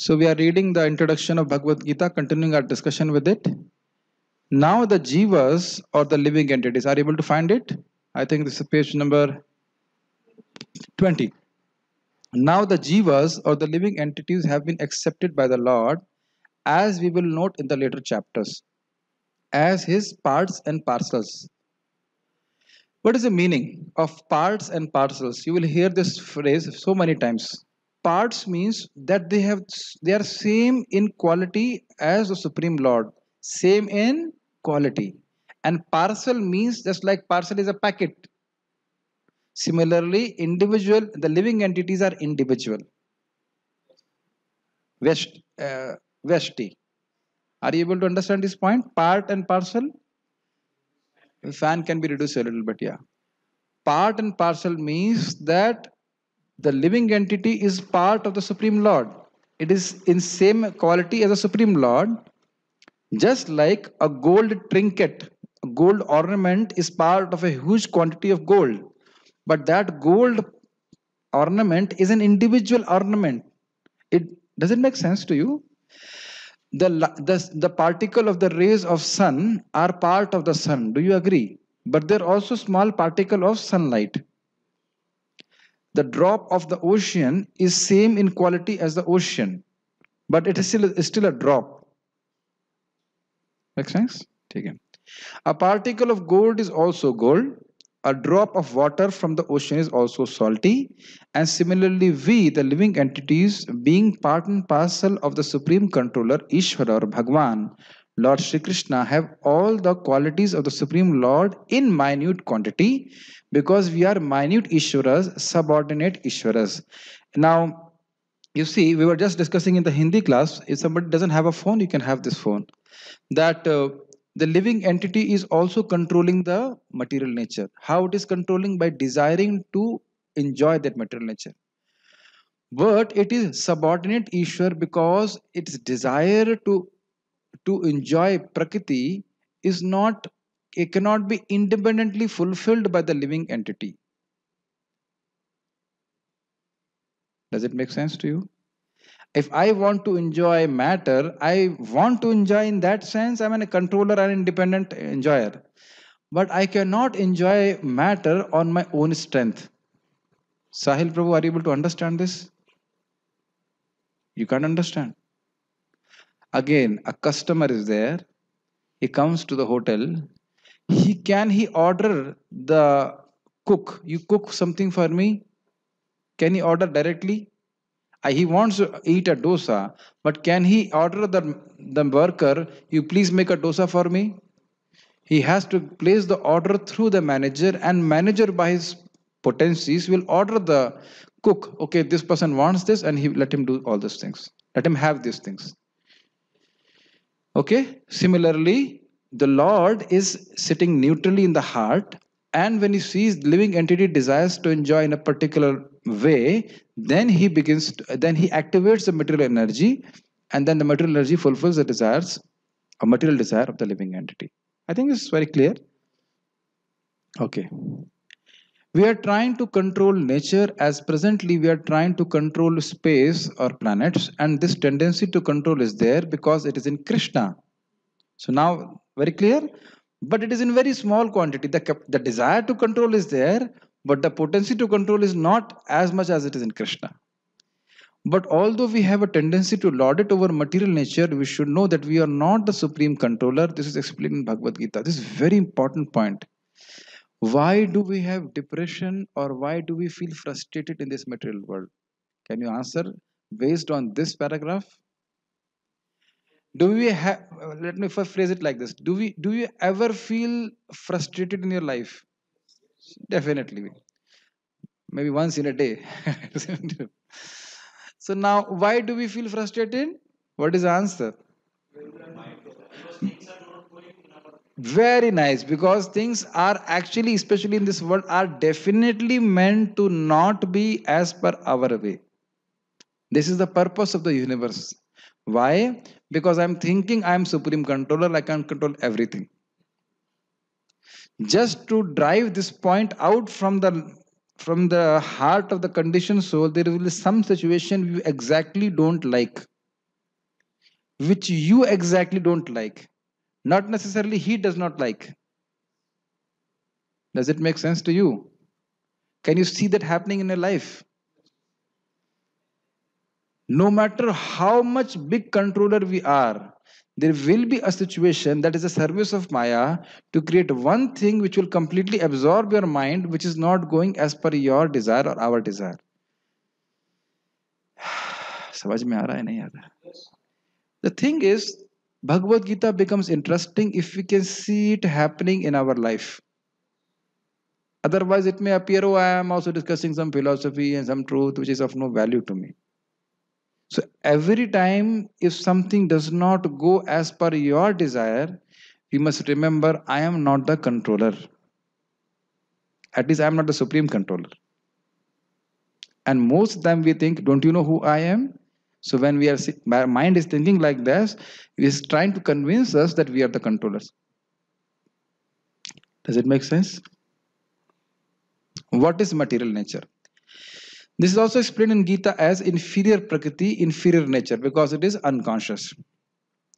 So we are reading the introduction of Bhagavad Gita, continuing our discussion with it. Now the jivas or the living entities, are you able to find it? I think this is page number 20. Now the jivas or the living entities have been accepted by the Lord, as we will note in the later chapters, as his parts and parcels. What is the meaning of parts and parcels? You will hear this phrase so many times. Parts means that they are same in quality as the Supreme Lord, same in quality. And parcel means just like parcel is a packet. Similarly, individual, the living entities are individual. Vest, Vesti. Are you able to understand this point? Part and parcel. Fan can be reduced a little bit, yeah. Part and parcel means that the living entity is part of the Supreme Lord. It is in same quality as the Supreme Lord, just like a gold trinket, a gold ornament is part of a huge quantity of gold. But that gold ornament is an individual ornament. It does it make sense to you? The particle of the rays of sun are part of the sun. Do you agree? But they're also small particle of sunlight. The drop of the ocean is same in quality as the ocean, but it is still a drop. Make sense? Okay. A particle of gold is also gold. A drop of water from the ocean is also salty. And similarly, we, the living entities, being part and parcel of the Supreme Controller, Ishvara or Bhagwan, Lord Shri Krishna, have all the qualities of the Supreme Lord in minute quantity, because we are minute Ishwaras, subordinate Ishwaras. Now, you see, we were just discussing in the Hindi class, if somebody doesn't have a phone, you can have this phone, that the living entity is also controlling the material nature. How it is controlling? By desiring to enjoy that material nature. But it is subordinate Ishwar because its desire to enjoy Prakriti is not, it cannot be independently fulfilled by the living entity. Does it make sense to you? If I want to enjoy matter, I want to enjoy in that sense. I'm a controller and independent enjoyer. But I cannot enjoy matter on my own strength. Sahil Prabhu, are you able to understand this? You can't understand. Again, a customer is there. He comes to the hotel. He order the cook? You cook something for me? Can he order directly? He wants to eat a dosa, but can he order the worker, you please make a dosa for me? He has to place the order through the manager, and manager by his potencies will order the cook. Okay, this person wants this, and he let him do all these things. Let him have these things. Okay. Similarly, the Lord is sitting neutrally in the heart, and when he sees living entity desires to enjoy in a particular way, then he then he activates the material energy, and then the material energy fulfills the desires, a material desire of the living entity. I think this is very clear. Okay. We are trying to control nature, as presently we are trying to control space or planets, and this tendency to control is there because it is in Krishna. So now, very clear? But it is in very small quantity. The desire to control is there, but the potency to control is not as much as it is in Krishna. But although we have a tendency to lord it over material nature, we should know that we are not the supreme controller. This is explained in Bhagavad Gita. This is a very important point. Why do we have depression, or why do we feel frustrated in this material world? Can you answer based on this paragraph? Do we have, let me first phrase it like this. Do you ever feel frustrated in your life? Definitely. Maybe once in a day. So now, why do we feel frustrated? What is the answer? Very nice, because things are actually, especially in this world, are definitely meant to not be as per our way. This is the purpose of the universe. Why? Because I'm thinking I'm supreme controller, I can control everything. Just to drive this point out from the heart of the conditioned soul, there will be some situation you exactly don't like. which you exactly don't like. Not necessarily he does not like. Does it make sense to you? Can you see that happening in your life? No matter how much big controller we are, there will be a situation that is a service of Maya to create one thing which will completely absorb your mind, which is not going as per your desire or our desire. समझ में आ रहा है नहीं आ रहा? The thing is, Bhagavad Gita becomes interesting if we can see it happening in our life. Otherwise, it may appear, oh, I am also discussing some philosophy and some truth which is of no value to me. So every time if something does not go as per your desire, we must remember I am not the controller. At least I am not the supreme controller. And most of the time we think, don't you know who I am? So when we are, my mind is thinking like this, it is trying to convince us that we are the controllers. Does it make sense? What is material nature? This is also explained in Gita as inferior prakriti, inferior nature, because it is unconscious.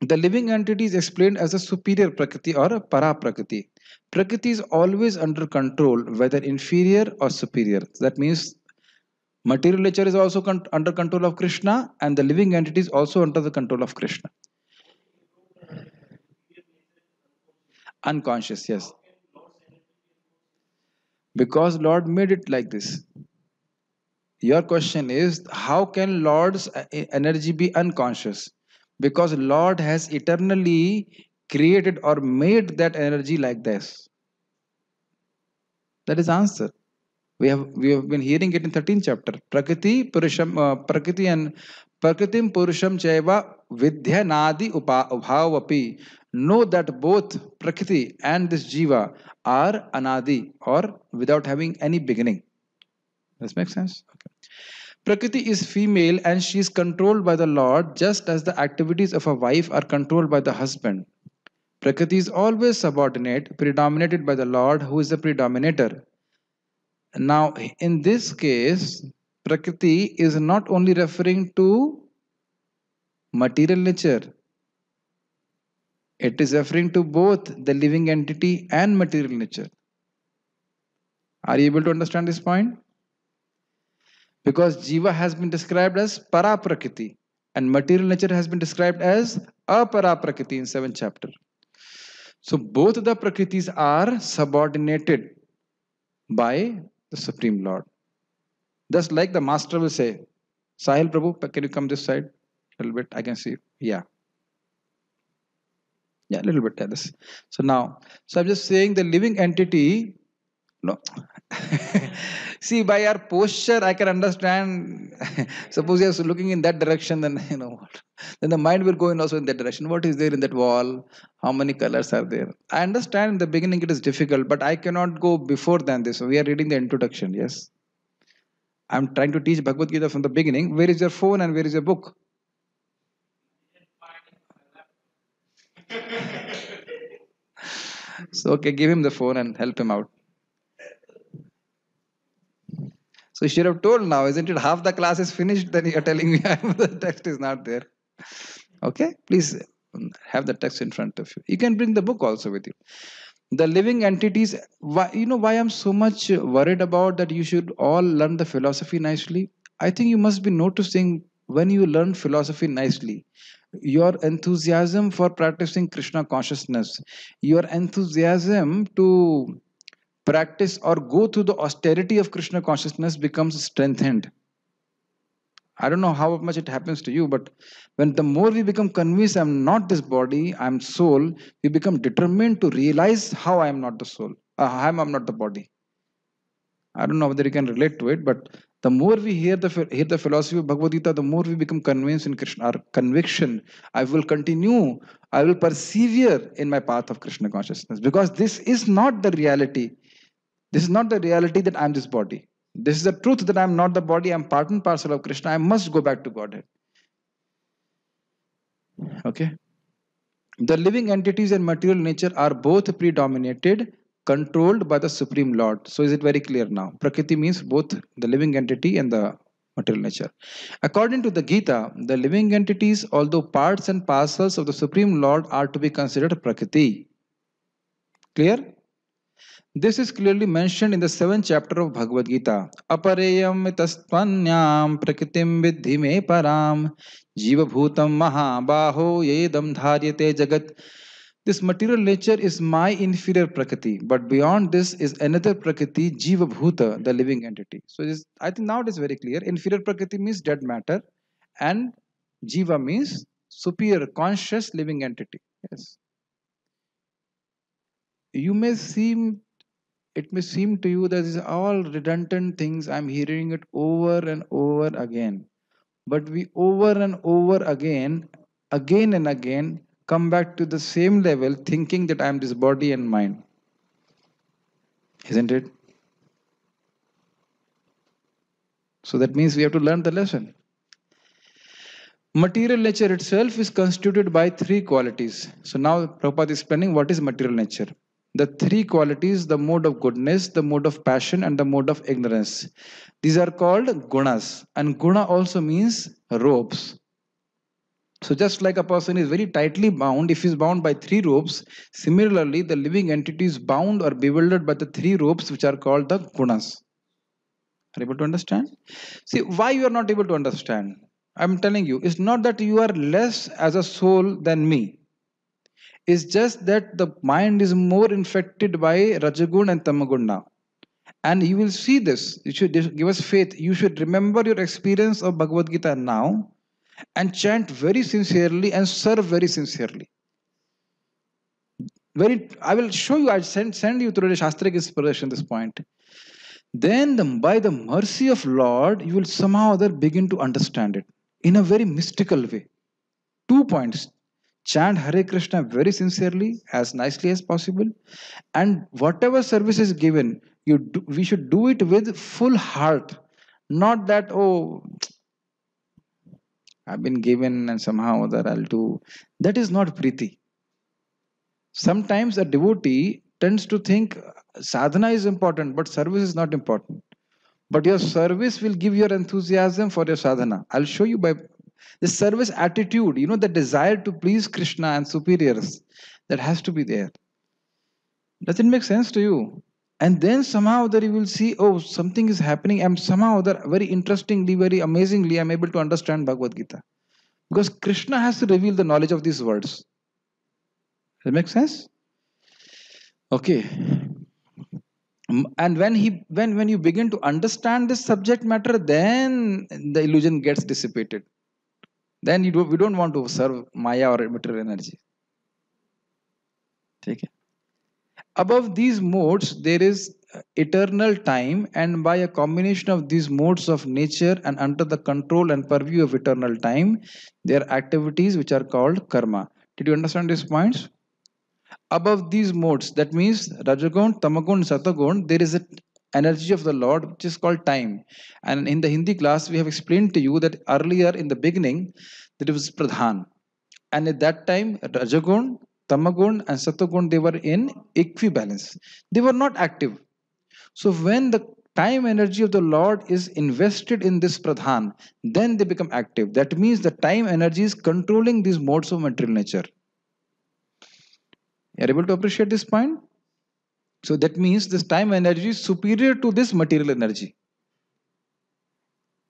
The living entity is explained as a superior prakriti or a para prakriti. Prakriti is always under control, whether inferior or superior. That means material nature is also under control of Krishna, and the living entity is also under the control of Krishna. Unconscious, yes. Because Lord made it like this. Your question is, how can Lord's energy be unconscious? Because Lord has eternally created or made that energy like this. That is answer. We have been hearing it in 13th chapter. Prakriti and Prakritim Purusham Chaiva Vidya Nadi Ubhavapi. Know that both Prakriti and this Jiva are Anadi, or without having any beginning. Does make sense? Okay. Prakriti is female and she is controlled by the Lord, just as the activities of a wife are controlled by the husband. Prakriti is always subordinate, predominated by the Lord, who is the predominator. Now, in this case, Prakriti is not only referring to material nature, it is referring to both the living entity and material nature. Are you able to understand this point? Because Jiva has been described as Para Prakriti and material nature has been described as Apara Prakriti in 7th chapter. So both the Prakritis are subordinated by the Supreme Lord. Just like the master will say, Sahil Prabhu, can you come this side a little bit? I can see you. Yeah. Yeah, a little bit. Yeah, this. So now, so I'm just saying the living entity, no. See, by our posture, I can understand. Suppose you're looking in that direction, then you know what? Then the mind will go in also in that direction. What is there in that wall? How many colors are there? I understand in the beginning it is difficult, but I cannot go before than this. So we are reading the introduction, yes. I'm trying to teach Bhagavad Gita from the beginning. Where is your phone and where is your book? So okay, give him the phone and help him out. So you should have told now, isn't it? Half the class is finished, then you're telling me the text is not there. Okay, please have the text in front of you. You can bring the book also with you. The living entities, why, you know why I'm so much worried about that you should all learn the philosophy nicely? I think you must be noticing when you learn philosophy nicely, your enthusiasm for practicing Krishna consciousness, your enthusiasm to practice or go through the austerity of Krishna consciousness becomes strengthened. I don't know how much it happens to you, but when the more we become convinced I'm not this body, I'm soul, we become determined to realize how I am not the soul, I'm not the body. I don't know whether you can relate to it, but the more we hear the philosophy of Bhagavad Gita, the more we become convinced in Krishna. Our conviction, I will continue, I will persevere in my path of Krishna consciousness, because this is not the reality. This is not the reality that I'm this body. This is the truth that I'm not the body. I'm part and parcel of Krishna. I must go back to Godhead. Okay. The living entities and material nature are both predominated, controlled by the Supreme Lord. So is it very clear now? Prakriti means both the living entity and the material nature. According to the Gita, the living entities, although parts and parcels of the Supreme Lord, are to be considered Prakriti. Clear? This is clearly mentioned in the 7th chapter of Bhagavad Gita. Apareyam mitastvanyam prakritim vidhi me param jiva bhutam mahabaho yedam dharyate jagat. This material nature is my inferior prakriti, but beyond this is another prakriti, jiva bhuta, the living entity. So this, I think now it is very clear. Inferior prakriti means dead matter, and jiva means superior conscious living entity. Yes. You may seem It may seem to you that these are all redundant things. I'm hearing it over and over again. But we over and over again and again, come back to the same level thinking that I'm this body and mind. Isn't it? So that means we have to learn the lesson. Material nature itself is constituted by three qualities. So now Prabhupada is explaining what is material nature. The three qualities, the mode of goodness, the mode of passion, and the mode of ignorance. These are called gunas. And guna also means ropes. So just like a person is very tightly bound, if he is bound by three ropes, similarly the living entity is bound or bewildered by the three ropes which are called the gunas. Are you able to understand? See, why you are not able to understand? I'm telling you, it's not that you are less as a soul than me. It's just that the mind is more infected by Rajagun and Tamagun now. And you will see this. You should give us faith. You should remember your experience of Bhagavad Gita now and chant very sincerely and serve very sincerely. I will show you, I'll send you through the Shastric inspiration this point. Then by the mercy of Lord, you will somehow or other begin to understand it in a very mystical way. 2 points. Chant Hare Krishna very sincerely, as nicely as possible. And whatever service is given, we should do it with full heart. Not that, oh, I've been given and somehow or other I'll do. That is not Priti. Sometimes a devotee tends to think sadhana is important, but service is not important. But your service will give your enthusiasm for your sadhana. I'll show you by the service attitude, the desire to please Krishna and superiors, that has to be there. Does it make sense to you? And then somehow that you will see, oh, something is happening. I'm somehow that very interestingly, very amazingly, I'm able to understand Bhagavad Gita. Because Krishna has to reveal the knowledge of these words. Does it make sense? Okay. And when you begin to understand this subject matter, then the illusion gets dissipated. Then we don't want to serve Maya or material energy. Okay. Above these modes, there is eternal time, and by a combination of these modes of nature and under the control and purview of eternal time, there are activities which are called karma. Did you understand these points? Above these modes, that means Rajagun, Tamagun, Satagun, there is an energy of the Lord which is called time. And in the Hindi class, we have explained to you that earlier in the beginning, that it was Pradhan. And at that time, Rajagun, Tamagun, and Satagun, they were in equibalance. They were not active. So when the time energy of the Lord is invested in this Pradhan, then they become active. That means the time energy is controlling these modes of material nature. You are able to appreciate this point? So that means this time energy is superior to this material energy.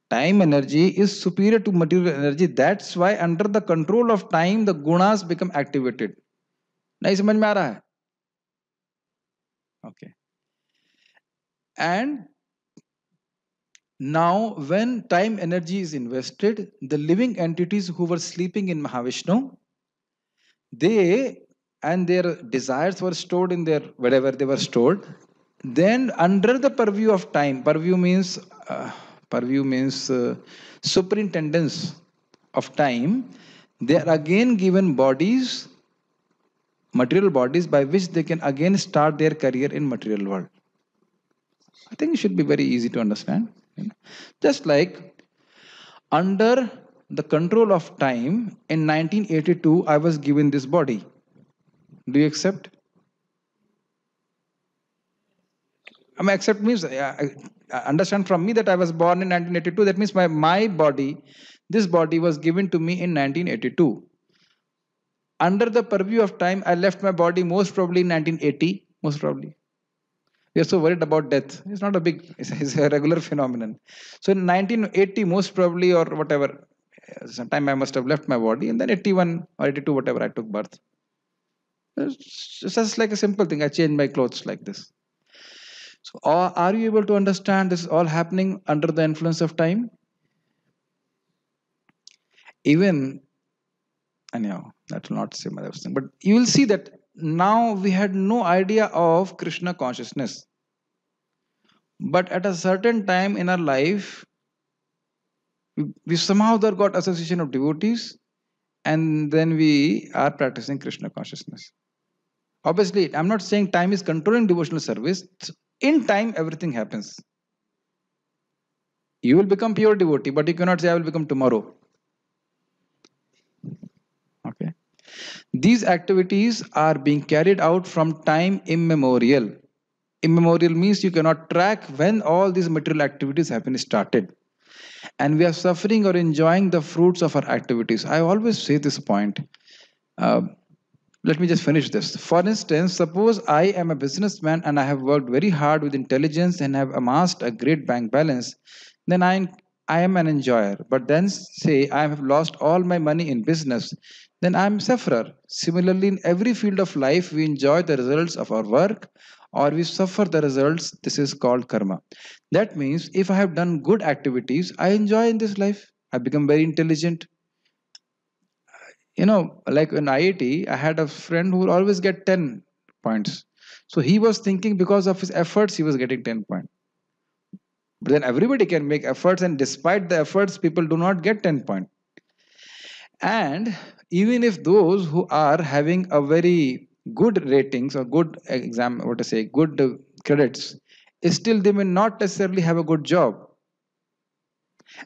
Time energy is superior to material energy. That's why under the control of time, the gunas become activated. नहीं समझ में आ रहा है? Okay. And now when time energy is invested, the living entities who were sleeping in Mahavishnu, they and their desires were stored in their wherever they were stored. Then under the purview of time, purview means superintendence of time, they are again given bodies, material bodies, by which they can again start their career in material world. I think it should be very easy to understand. Just like under the control of time, in 1982, I was given this body. Do you accept? I mean, accept means understand from me that I was born in 1982. That means my body, this body was given to me in 1982. Under the purview of time, I left my body most probably in 1980, most probably. We are so worried about death. It's not a big, it's a regular phenomenon. So in 1980, most probably, or whatever, sometime I must have left my body, and then 81 or 82, whatever, I took birth. It's just like a simple thing. I changed my clothes like this. So, are you able to understand this is all happening under the influence of time? Even, anyhow, that will not say my thing, but you will see that now we had no idea of Krishna consciousness. But at a certain time in our life, we somehow there got association of devotees, and then we are practicing Krishna consciousness. Obviously, I'm not saying time is controlling devotional service. In time, everything happens. You will become pure devotee, but you cannot say I will become tomorrow. Okay. These activities are being carried out from time immemorial. Immemorial means you cannot track when all these material activities have been started. And we are suffering or enjoying the fruits of our activities. I always say this point. Uh, Let me just finish this. For instance, suppose I am a businessman and I have worked very hard with intelligence and have amassed a great bank balance, then I am an enjoyer. But then say I have lost all my money in business, then I am sufferer. Similarly, in every field of life, we enjoy the results of our work or we suffer the results. This is called karma. That means if I have done good activities, I enjoy in this life. I become very intelligent. Like in IIT, I had a friend who would always get 10 points. So he was thinking because of his efforts, he was getting 10 points. But then everybody can make efforts, and despite the efforts, people do not get 10 points. And even if those who are having a very good ratings or good good credits, still they may not necessarily have a good job.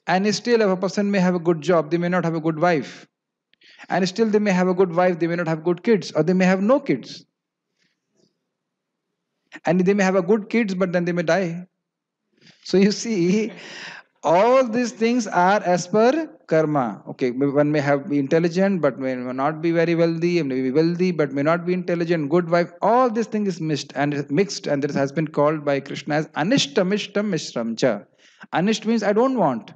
And still, if a person may have a good job, they may not have a good wife. And still they may have a good wife, they may not have good kids, or they may have no kids. And they may have a good kids, but then they may die. So you see, all these things are as per karma. Okay, one may have be intelligent, but may not be very wealthy, and may be wealthy, but may not be intelligent, good wife. All this thing is mixed, and this has been called by Krishna as anishtam ishtam mishram cha. Anisht means I don't want.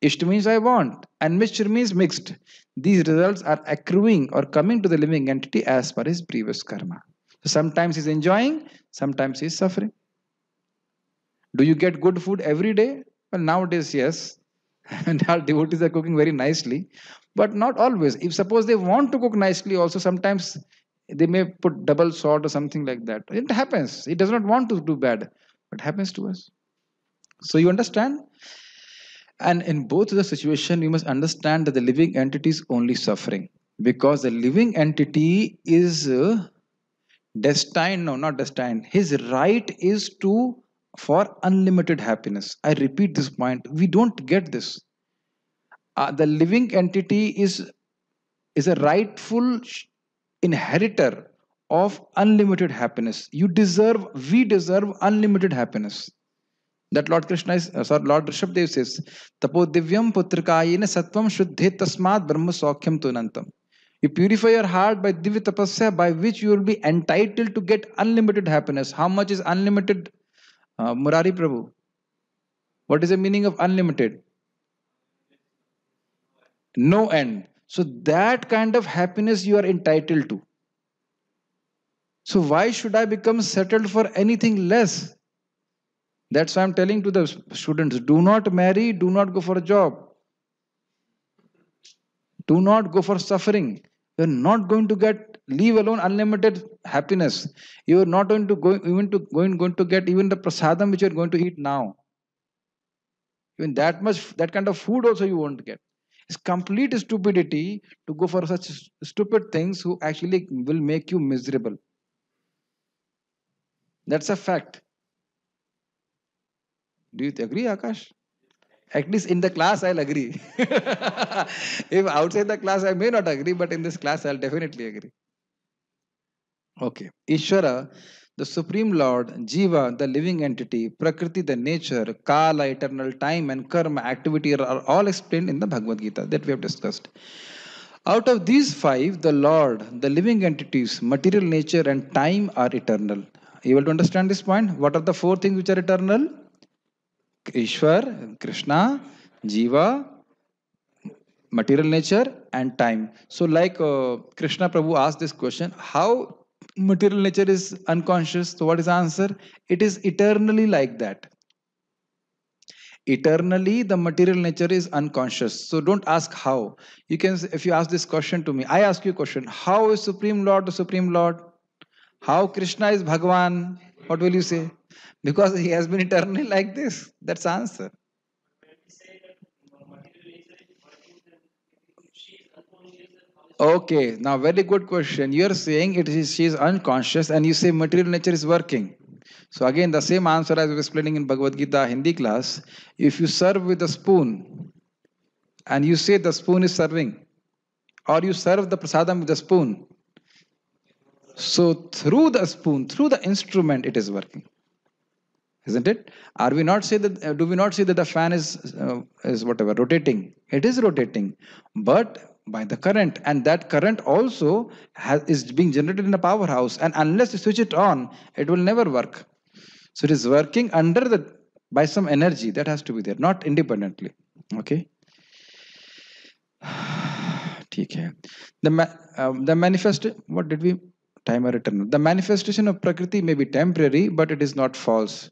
Ishta means I want, and mixture means mixed. These results are accruing or coming to the living entity as per his previous karma. So sometimes he's enjoying, sometimes he's suffering. Do you get good food every day? Well, nowadays, yes. And our devotees are cooking very nicely, but not always. If suppose they want to cook nicely, also sometimes they may put double salt or something like that. It happens. It does not want to do bad, but happens to us. So you understand? And in both the situation, you must understand that the living entity is only suffering because the living entity is destined, no, not destined. His right is to for unlimited happiness. I repeat this point. We don't get this. The living entity is a rightful inheritor of unlimited happiness. We deserve unlimited happiness. That Lord Krishna is, Lord Rishabdev says, Tapo divyam putrikayena sattvam shuddhe tasmat brahma saukhyam tunantam. You purify your heart by divya tapasya, by which you will be entitled to get unlimited happiness. How much is unlimited, Murari Prabhu? What is the meaning of unlimited? No end. So that kind of happiness you are entitled to. So why should I become settled for anything less? That's why I'm telling to the students, do not marry, do not go for a job. Do not go for suffering. You're not going to get, leave alone unlimited happiness. You're not going to going to get even the prasadam which you're going to eat now. Even that kind of food also you won't get. It's complete stupidity to go for such stupid things who actually will make you miserable. That's a fact. Do you agree, Akash? At least in the class, I'll agree. If outside the class, I may not agree, but in this class, I'll definitely agree. Okay. Ishvara, the Supreme Lord, Jiva, the living entity, Prakriti, the nature, Kala, eternal time, and Karma, activity are all explained in the Bhagavad Gita that we have discussed. Out of these five, the Lord, the living entities, material nature, and time are eternal. You will to understand this point? What are the four things which are eternal? Ishwar, Krishna, Jiva, material nature, and time. So, like Krishna Prabhu asked this question, how material nature is unconscious? So, what is the answer? It is eternally like that. Eternally, the material nature is unconscious. So, don't ask how. You can, if you ask this question to me, I ask you a question: how is Supreme Lord the Supreme Lord? How Krishna is Bhagwan? What will you say? Because he has been eternally like this. That's the answer. Okay, now very good question. You're saying it is she is unconscious and you say material nature is working. So again, the same answer as I was explaining in Bhagavad Gita Hindi class. If you serve with a spoon and you say the spoon is serving, or you serve the prasadam with a spoon, so through the spoon, through the instrument, it is working, isn't it? Are we not say that? Do we not say that the fan is whatever rotating? It is rotating, but by the current, and that current also is being generated in a powerhouse. And unless you switch it on, it will never work. So it is working under the by some energy that has to be there, not independently. Okay. ठीक है. The manifest. What did we? Time or eternal. The manifestation of Prakriti may be temporary, but it is not false.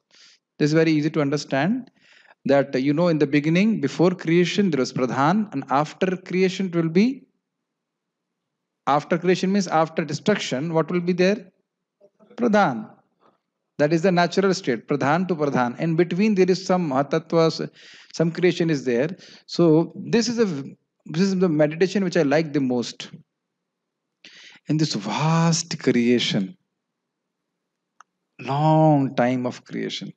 This is very easy to understand. That in the beginning, before creation, there was Pradhan, and after creation, it will be. After creation means after destruction. What will be there? Pradhan. That is the natural state, Pradhan to Pradhan. In between, there is some Mahatattva, some creation is there. So this is the meditation which I like the most. In this vast creation, long time of creation,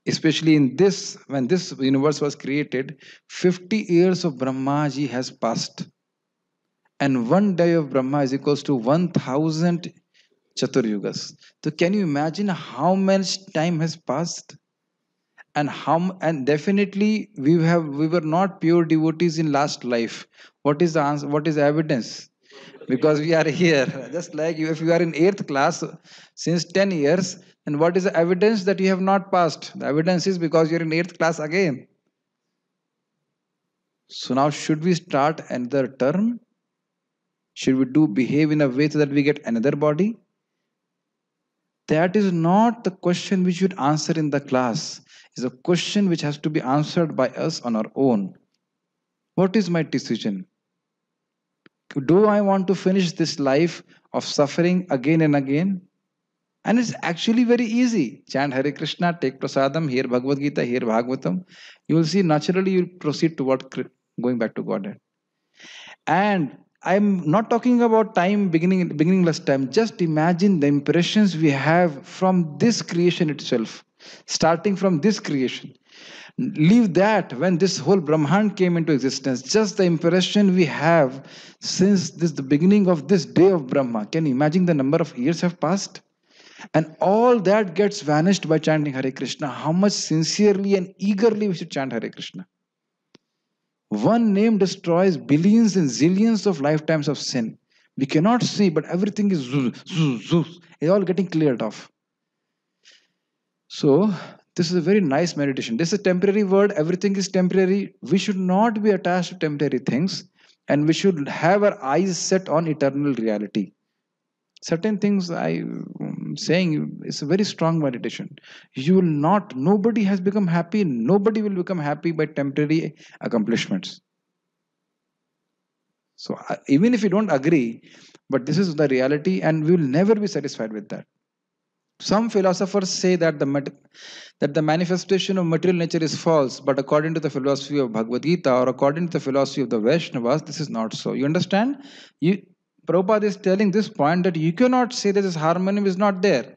especially in this, when this universe was created, 50 years of Brahmaji has passed. And one day of Brahma is equals to 1000 Chaturyugas. So can you imagine how much time has passed? And definitely we were not pure devotees in last life. What is the answer? What is the evidence? Because we are here. Just like you, if you are in 8th class since 10 years, then what is the evidence that you have not passed? The evidence is because you're in 8th class again. So now should we start another term? Should we do behave in a way so that we get another body? That is not the question we should answer in the class. It's a question which has to be answered by us on our own. What is my decision? Do I want to finish this life of suffering again and again? And it's actually very easy. Chant Hare Krishna, take prasadam, hear Bhagavad Gita, hear Bhagavatam. You will see naturally you will proceed toward going back to Godhead. And I'm not talking about time beginningless time. Just imagine the impressions we have from this creation itself, starting from this creation. Leave that when this whole Brahman came into existence. Just the impression we have since the beginning of this day of Brahma. Can you imagine the number of years have passed? And all that gets vanished by chanting Hare Krishna. How much sincerely and eagerly we should chant Hare Krishna. One name destroys billions and zillions of lifetimes of sin. We cannot see, but everything is it's all getting cleared off. So, this is a very nice meditation. This is a temporary word. Everything is temporary. We should not be attached to temporary things, and we should have our eyes set on eternal reality. Certain things I'm saying is a very strong meditation. You will not, nobody has become happy, nobody will become happy by temporary accomplishments. So even if you don't agree, but this is the reality, and we will never be satisfied with that. Some philosophers say that the manifestation of material nature is false, but according to the philosophy of Bhagavad Gita or according to the philosophy of the Vaishnavas, this is not so. You understand? Prabhupada is telling this point that you cannot say that this harmonium is not there.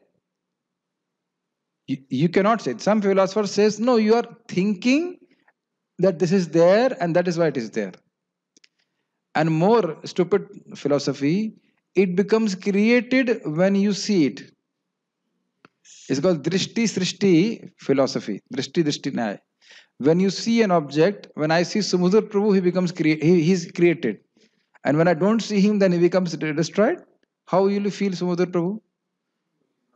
You cannot say it. Some philosopher says, no, you are thinking that this is there and that is why it is there. And more stupid philosophy, it becomes created when you see it. It's called Drishti Srishti philosophy. Drishti Drishti Nyaya. When you see an object, when I see Samudra Prabhu, he becomes he's created. And when I don't see him, then he becomes destroyed. How will you feel Samudra Prabhu?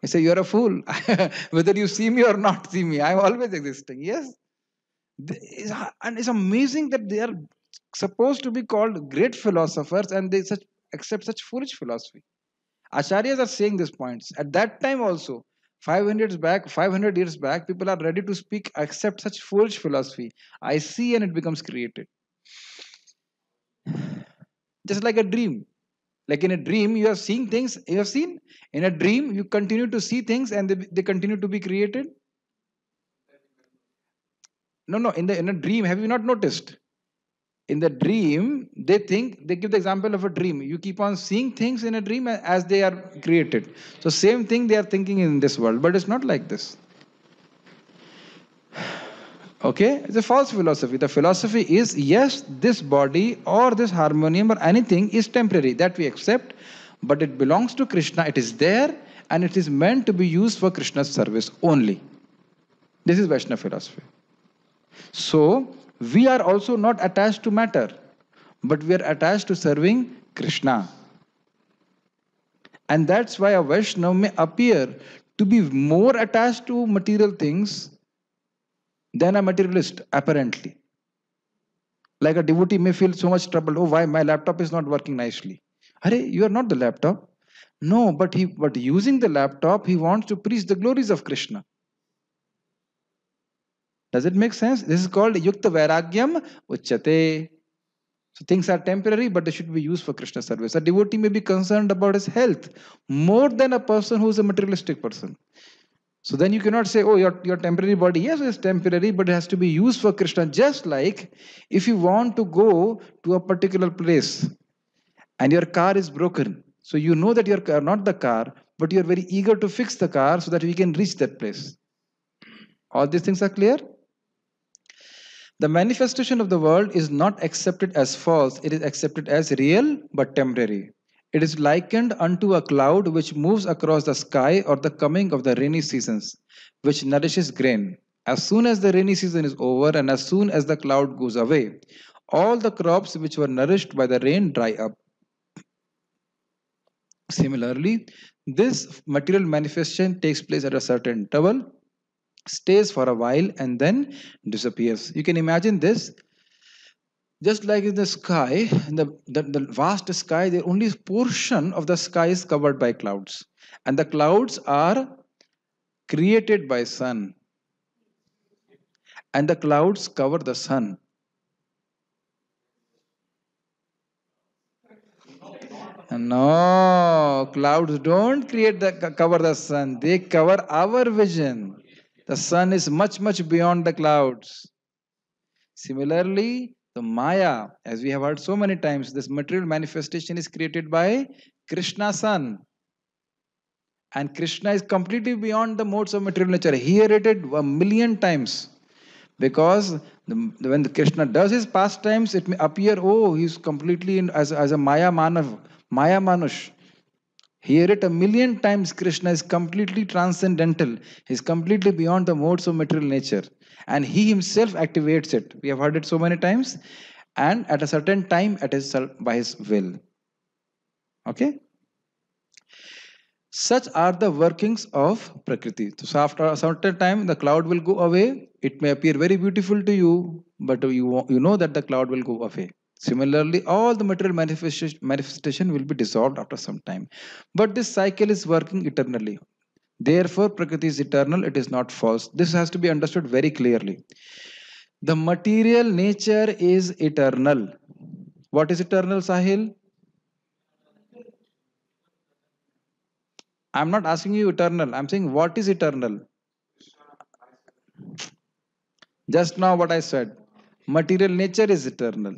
I say, you're a fool. Whether you see me or not see me, I'm always existing. Yes. And it's amazing that they are supposed to be called great philosophers and they accept such foolish philosophy. Acharyas are saying these points. At that time also, 500 years back, people are ready to speak, accept such foolish philosophy. I see and it becomes created. Just like a dream. Like in a dream, you are seeing things, you have seen. In a dream, you continue to see things and they continue to be created. No, in a dream, have you not noticed? In the dream, they give the example of a dream. You keep on seeing things in a dream as they are created. So same thing they are thinking in this world, but it's not like this. Okay, it's a false philosophy. The philosophy is, yes, this body or this harmonium or anything is temporary, that we accept, but it belongs to Krishna. It is there and it is meant to be used for Krishna's service only. This is Vaishnava philosophy. So we are also not attached to matter, but we are attached to serving Krishna. And that's why a Vaishnava may appear to be more attached to material things than a materialist, apparently. Like a devotee may feel so much trouble. Oh, why my laptop is not working nicely? Hare, you are not the laptop. No, but using the laptop, he wants to preach the glories of Krishna. Does it make sense? This is called Yukta Vairagyam Uchyate. So things are temporary, but they should be used for Krishna service. A devotee may be concerned about his health more than a person who is a materialistic person. So then you cannot say, oh, your temporary body, yes, it's temporary, but it has to be used for Krishna. Just like if you want to go to a particular place and your car is broken. So you know that your car, not the car, but you're very eager to fix the car so that we can reach that place. All these things are clear? The manifestation of the world is not accepted as false, it is accepted as real but temporary. It is likened unto a cloud which moves across the sky or the coming of the rainy seasons, which nourishes grain. As soon as the rainy season is over and as soon as the cloud goes away, all the crops which were nourished by the rain dry up. Similarly, this material manifestation takes place at a certain interval, stays for a while, and then disappears. You can imagine this. Just like in the sky, the vast sky, the only portion of the sky is covered by clouds. And the clouds are created by sun. And the clouds cover the sun. No, clouds don't cover the sun. They cover our vision. The sun is much, much beyond the clouds. Similarly, the Maya, as we have heard so many times, this material manifestation is created by Krishna Sun. And Krishna is completely beyond the modes of material nature. He iterated a million times. Because when the Krishna does his pastimes, it may appear, oh, he's completely as a Maya Manav, Maya Manush. Hear it a million times, Krishna is completely transcendental. He's completely beyond the modes of material nature. And he himself activates it. We have heard it so many times. And at a certain time, by his will. Okay? Such are the workings of Prakriti. So after a certain time, the cloud will go away. It may appear very beautiful to you, but you know that the cloud will go away. Similarly, all the material manifestation will be dissolved after some time. But this cycle is working eternally. Therefore, Prakriti is eternal, it is not false. This has to be understood very clearly. The material nature is eternal. What is eternal, Sahil? I'm not asking you eternal. I'm saying what is eternal? Just now what I said. Material nature is eternal.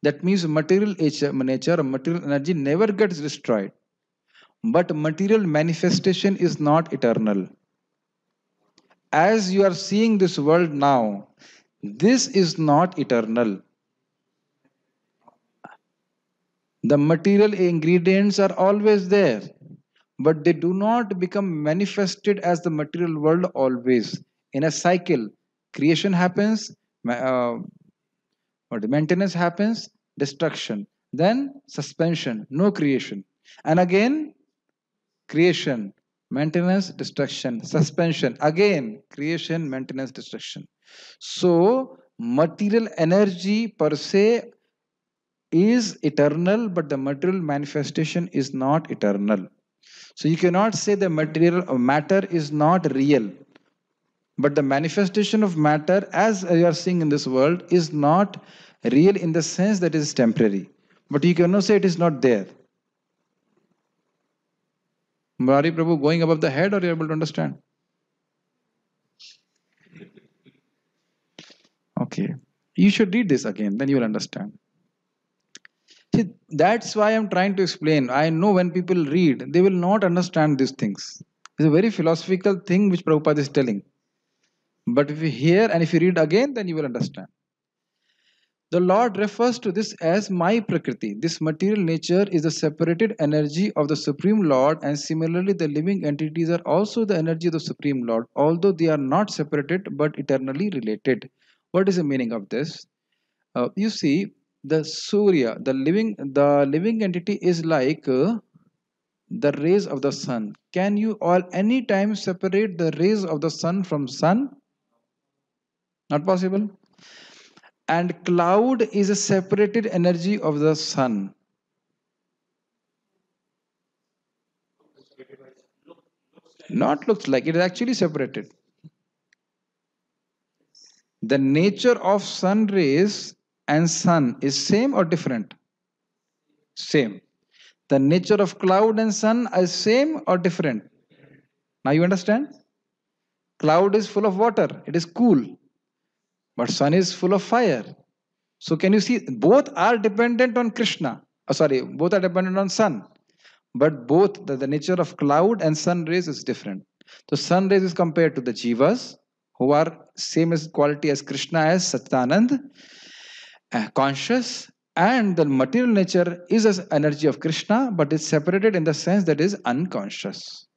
That means material nature or material energy never gets destroyed. But material manifestation is not eternal. As you are seeing this world now, this is not eternal. The material ingredients are always there. but they do not become manifested as the material world always. In a cycle, creation happens, or the maintenance happens, destruction, then suspension, no creation, and again creation, maintenance, destruction, suspension, again creation, maintenance, destruction. So material energy per se is eternal, but the material manifestation is not eternal. So you cannot say the material matter is not real, but the manifestation of matter as you are seeing in this world is not real in the sense that it is temporary. But you cannot say it is not there. Murari Prabhu, going above the head, or you are able to understand? Okay. You should read this again, then you will understand. See, that's why I'm trying to explain. I know when people read, they will not understand these things. It's a very philosophical thing which Prabhupada is telling. But if you hear and if you read again, then you will understand. The Lord refers to this as my Prakriti. This material nature is the separated energy of the Supreme Lord, and similarly, the living entities are also the energy of the Supreme Lord, although they are not separated but eternally related. What is the meaning of this? You see, the Surya, the living entity is like the rays of the sun. Can you all anytime separate the rays of the sun from sun? Not possible. And cloud is a separated energy of the sun. Not looks like, it is actually separated. The nature of sun rays and sun is same or different? Same. The nature of cloud and sun is same or different? Now you understand? Cloud is full of water, it is cool, but sun is full of fire. So can you see both are dependent on Krishna? Sorry, both are dependent on sun, but both the nature of cloud and sun rays is different. So sun rays is compared to the jivas who are same as quality as Krishna as Satyanand, conscious, and the material nature is as energy of Krishna, but it's separated in the sense that is unconscious.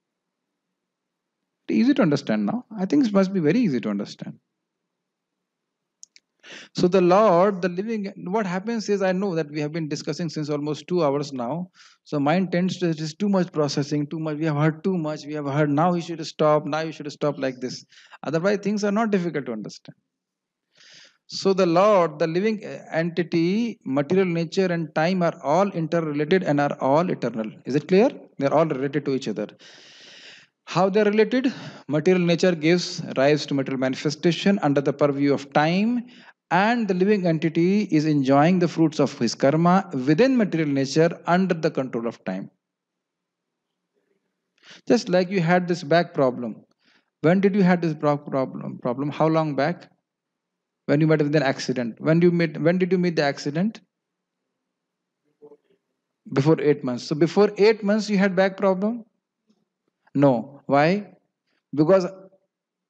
Easy to understand now. I think it must be very easy to understand. So the Lord, the living, what happens is I know that we have been discussing since almost 2 hours now. So mind tends to just too much processing, too much. We have heard too much. We have heard now you should stop. Now you should stop like this. Otherwise, things are not difficult to understand. So the Lord, the living entity, material nature, and time are all interrelated and are all eternal. Is it clear? They are all related to each other. How they are related? Material nature gives rise to material manifestation under the purview of time, and the living entity is enjoying the fruits of his karma within material nature under the control of time. Just like you had this back problem. When did you had this problem? How long back? When you met with an accident. When did you meet the accident? Before 8 months. So before 8 months you had back problem? No. Why? Because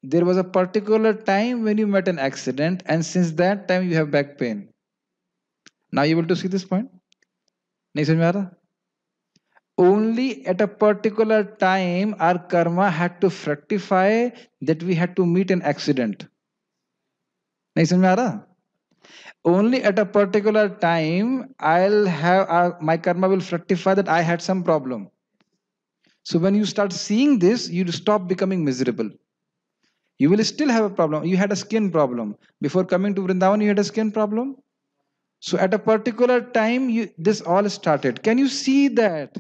there was a particular time when you met an accident, and since that time you have back pain. Now you able to see this point? नहीं समझ में आ रहा? Only at a particular time our karma had to fructify that we had to meet an accident. नहीं समझ में आ रहा? Only at a particular time I'll have my karma will fructify that I had some problem. So when you start seeing this, you stop becoming miserable. You will still have a problem. You had a skin problem. Before coming to Vrindavan, you had a skin problem. So at a particular time, this all started. Can you see that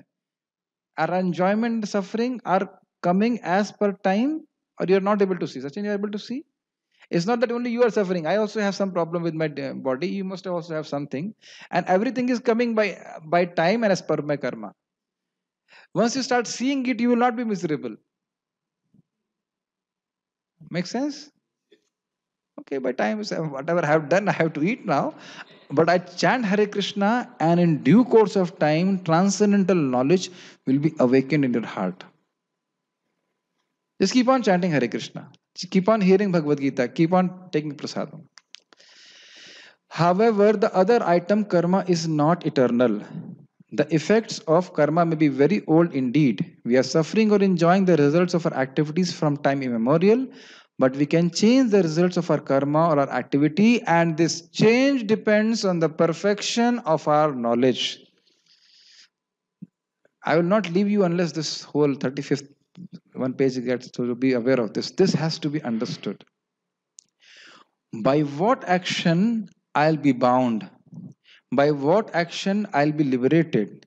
our enjoyment and suffering are coming as per time, or you're not able to see? Sachin, you're able to see? It's not that only you are suffering. I also have some problem with my body. You must also have something. And everything is coming by time and as per my karma. Once you start seeing it, you will not be miserable. Make sense? Okay, by time, whatever I have done, I have to eat now. But I chant Hare Krishna, and in due course of time, transcendental knowledge will be awakened in your heart. Just keep on chanting Hare Krishna. Keep on hearing Bhagavad Gita. Keep on taking prasadam. However, the other item, karma, is not eternal. The effects of karma may be very old indeed. We are suffering or enjoying the results of our activities from time immemorial, but we can change the results of our karma or our activity, and this change depends on the perfection of our knowledge. I will not leave you unless this whole 35th one page gets to be aware of this. This has to be understood. By what action I'll be bound? By what action I'll be liberated?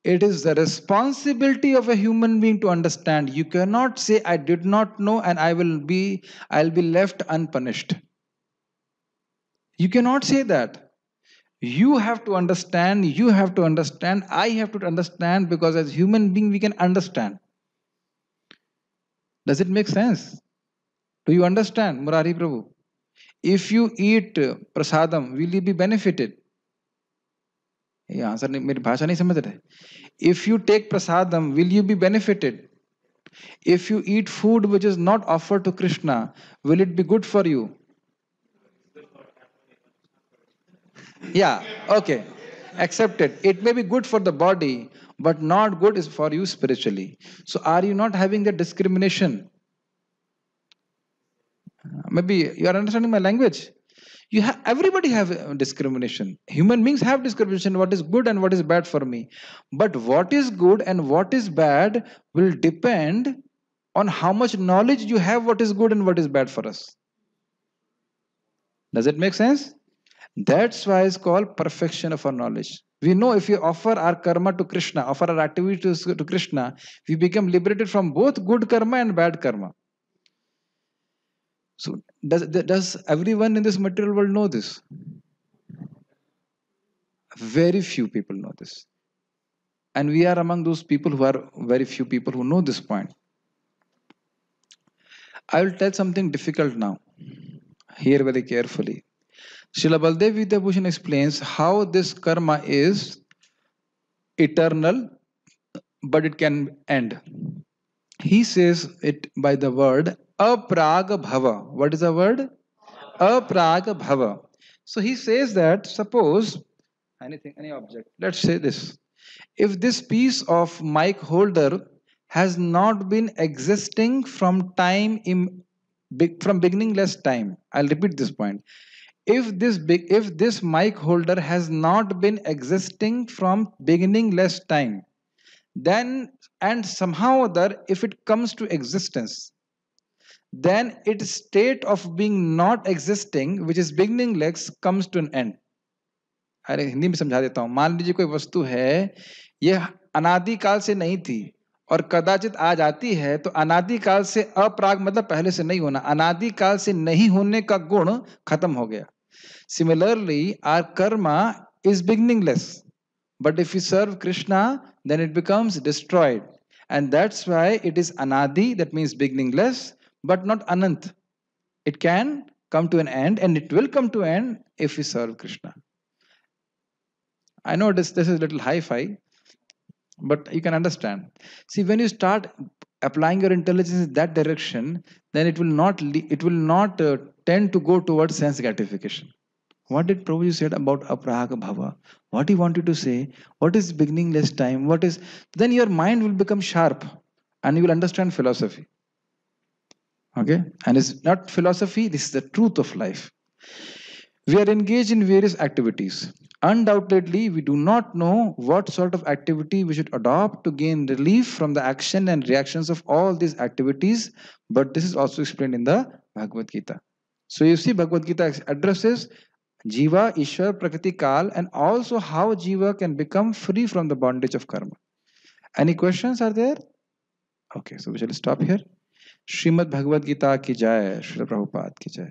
It is the responsibility of a human being to understand. You cannot say I did not know and I'll be left unpunished. You cannot say that. You have to understand, I have to understand, because as human being we can understand. Does it make sense? Do you understand, Murari Prabhu? If you eat prasadam, will you be benefited? ये answer नहीं, मेरी भाषा नहीं समझ रहे. If you take prasadam, will you be benefited? If you eat food which is not offered to Krishna, will it be good for you? Yeah, okay. Accepted. It may be good for the body, but not good is for you spiritually. So are you not having that discrimination? Maybe you are understanding my language. Everybody have discrimination. Human beings have discrimination, what is good and what is bad for me. But what is good and what is bad will depend on how much knowledge you have what is good and what is bad for us. Does it make sense? That's why it's called perfection of our knowledge. We know if we offer our karma to Krishna, offer our activities to Krishna, we become liberated from both good karma and bad karma. So does everyone in this material world know this? Very few people know this. And we are among those people who are very few people who know this point. I will tell something difficult now. Hear very carefully. Srila Baldev Vidyabhushan explains how this karma is eternal, but it can end. He says it by the word apraga bhava. What is the word? Apraga bhava. So he says that suppose any object, let's say this. If this piece of mic holder has not been existing from from beginningless time, I'll repeat this point. If this mic holder has not been existing from beginningless time, then and somehow or other if it comes to existence, then its state of being not existing, which is beginningless, comes to an end. अरे हिंदी में समझा देता हूं. मान लीजिए कोई वस्तु है, यह अनादि काल से नहीं थी और कदाचित आज आती है, तो अनादि काल से अपराग मतलब पहले से नहीं होना, अनादि काल से नहीं होने का गुण खत्म हो गया. Similarly, our karma is beginningless, but if we serve Krishna, then it becomes destroyed, and that's why it is anadi, that means beginningless, but not anant. It can come to an end, and it will come to an end if we serve Krishna. I know this is a little hi-fi, but you can understand. See, when you start applying your intelligence in that direction, then it will not tend to go towards sense gratification. What did Prabhuji said about apraga bhava? What he wanted to say? What is beginningless time? What is? Then your mind will become sharp, and you will understand philosophy. Okay, and it's not philosophy. This is the truth of life. We are engaged in various activities. Undoubtedly, we do not know what sort of activity we should adopt to gain relief from the action and reactions of all these activities, but this is also explained in the Bhagavad Gita. So you see, Bhagavad Gita addresses Jiva, Ishwar, Prakriti, Kal, and also how Jiva can become free from the bondage of karma. Any questions are there? Okay, so we shall stop here. Srimad Bhagavad Gita ki jai, Srila Prabhupada ki jai.